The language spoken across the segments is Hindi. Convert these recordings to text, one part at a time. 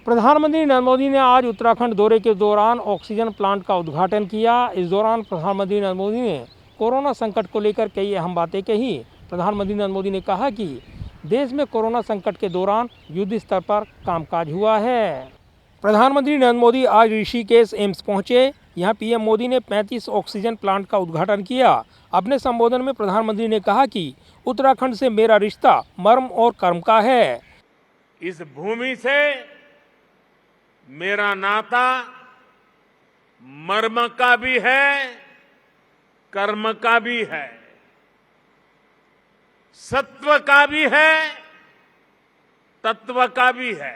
प्रधानमंत्री नरेंद्र मोदी ने आज उत्तराखंड दौरे के दौरान ऑक्सीजन प्लांट का उद्घाटन किया। इस दौरान प्रधानमंत्री नरेंद्र मोदी ने कोरोना संकट को लेकर कई अहम बातें कही। प्रधानमंत्री नरेंद्र मोदी ने कहा कि देश में कोरोना संकट के दौरान युद्ध स्तर पर कामकाज हुआ है। प्रधानमंत्री नरेंद्र मोदी आज ऋषिकेश एम्स पहुंचे। यहां पीएम मोदी ने 35 ऑक्सीजन प्लांट का उद्घाटन किया। अपने संबोधन में प्रधानमंत्री ने कहा कि उत्तराखंड से मेरा रिश्ता मर्म और कर्म का है। इस भूमि से मेरा नाता मर्म का भी है, कर्म का भी है, सत्व का भी है, तत्व का भी है।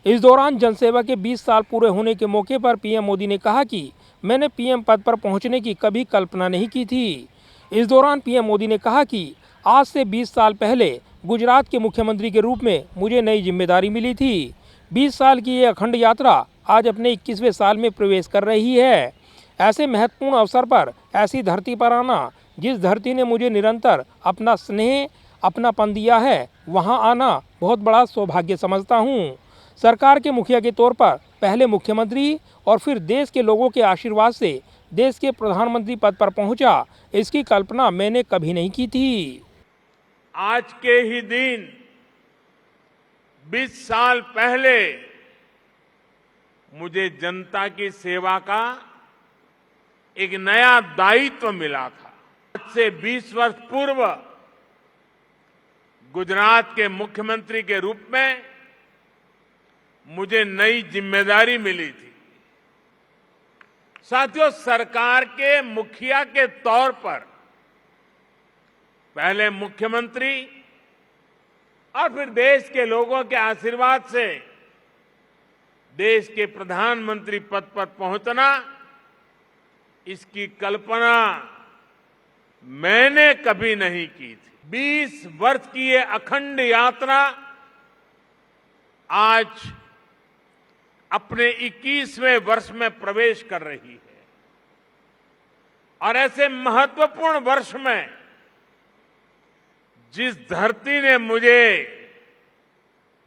इस दौरान जनसेवा के 20 साल पूरे होने के मौके पर पीएम मोदी ने कहा कि मैंने पीएम पद पर पहुंचने की कभी कल्पना नहीं की थी। इस दौरान पीएम मोदी ने कहा कि आज से 20 साल पहले गुजरात के मुख्यमंत्री के रूप में मुझे नई जिम्मेदारी मिली थी। 20 साल की ये अखंड यात्रा आज अपने 21वें साल में प्रवेश कर रही है। ऐसे महत्वपूर्ण अवसर पर ऐसी धरती पर आना, जिस धरती ने मुझे निरंतर अपना स्नेह, अपनापन दिया है, वहां आना बहुत बड़ा सौभाग्य समझता हूं। सरकार के मुखिया के तौर पर पहले मुख्यमंत्री और फिर देश के लोगों के आशीर्वाद से देश के प्रधानमंत्री पद पर पहुंचा, इसकी कल्पना मैंने कभी नहीं की थी। आज के ही दिन 20 साल पहले मुझे जनता की सेवा का एक नया दायित्व मिला था। आज से 20 वर्ष पूर्व गुजरात के मुख्यमंत्री के रूप में मुझे नई जिम्मेदारी मिली थी। साथियों, सरकार के मुखिया के तौर पर पहले मुख्यमंत्री और फिर देश के लोगों के आशीर्वाद से देश के प्रधानमंत्री पद पर पहुंचना, इसकी कल्पना मैंने कभी नहीं की थी। 20 वर्ष की ये अखंड यात्रा आज अपने 21वें वर्ष में प्रवेश कर रही है और ऐसे महत्वपूर्ण वर्ष में जिस धरती ने मुझे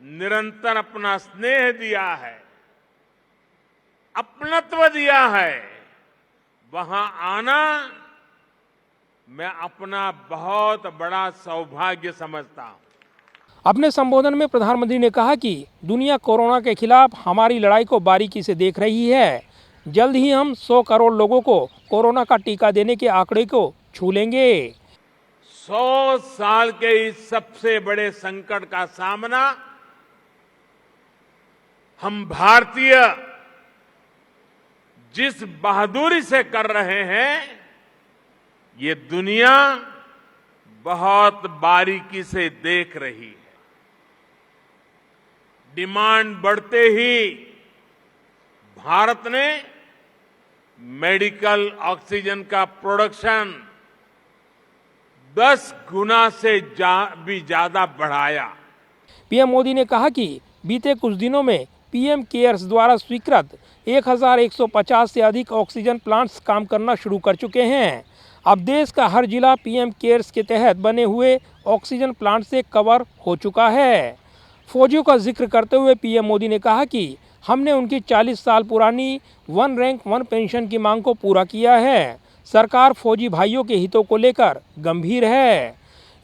निरंतर अपना स्नेह दिया है, अपनत्व दिया है, वहां आना मैं अपना बहुत बड़ा सौभाग्य समझता हूं। अपने संबोधन में प्रधानमंत्री ने कहा कि दुनिया कोरोना के खिलाफ हमारी लड़ाई को बारीकी से देख रही है। जल्द ही हम 100 करोड़ लोगों को कोरोना का टीका देने के आंकड़े को छू लेंगे। 100 साल के इस सबसे बड़े संकट का सामना हम भारतीय जिस बहादुरी से कर रहे हैं, ये दुनिया बहुत बारीकी से देख रही है। डिमांड बढ़ते ही भारत ने मेडिकल ऑक्सीजन का प्रोडक्शन 10 गुना से भी ज्यादा बढ़ाया। पीएम मोदी ने कहा कि बीते कुछ दिनों में पीएम केयर्स द्वारा स्वीकृत 1150 से अधिक ऑक्सीजन प्लांट्स काम करना शुरू कर चुके हैं। अब देश का हर जिला पीएम केयर्स के तहत बने हुए ऑक्सीजन प्लांट से कवर हो चुका है। फौजियों का जिक्र करते हुए पीएम मोदी ने कहा कि हमने उनकी 40 साल पुरानी 1 रैंक 1 पेंशन की मांग को पूरा किया है। सरकार फौजी भाइयों के हितों को लेकर गंभीर है।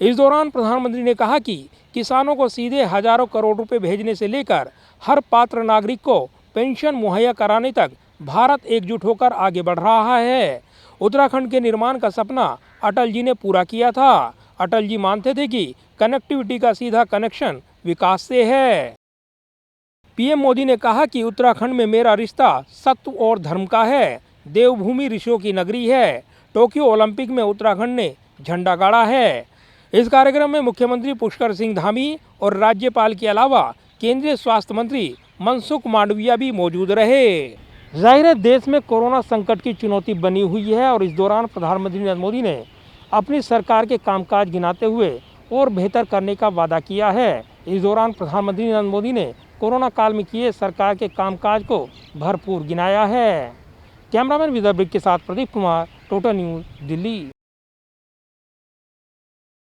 इस दौरान प्रधानमंत्री ने कहा कि किसानों को सीधे हजारों करोड़ रुपए भेजने से लेकर हर पात्र नागरिक को पेंशन मुहैया कराने तक भारत एकजुट होकर आगे बढ़ रहा है। उत्तराखंड के निर्माण का सपना अटल जी ने पूरा किया था। अटल जी मानते थे कि कनेक्टिविटी का सीधा कनेक्शन विकास से है। पीएम मोदी ने कहा कि उत्तराखंड में मेरा रिश्ता सत्व और धर्म का है। देवभूमि ऋषियों की नगरी है। टोक्यो ओलंपिक में उत्तराखंड ने झंडा गाड़ा है। इस कार्यक्रम में मुख्यमंत्री पुष्कर सिंह धामी और राज्यपाल के अलावा केंद्रीय स्वास्थ्य मंत्री मनसुख मांडविया भी मौजूद रहे। जाहिर है, देश में कोरोना संकट की चुनौती बनी हुई है और इस दौरान प्रधानमंत्री नरेंद्र मोदी ने अपनी सरकार के कामकाज गिनाते हुए और बेहतर करने का वादा किया है। इस दौरान प्रधानमंत्री नरेंद्र मोदी ने कोरोना काल में किए सरकार के कामकाज को भरपूर गिनाया है। कैमरामैन विदर्भ के साथ प्रदीप कुमार, टोटल न्यूज़, दिल्ली।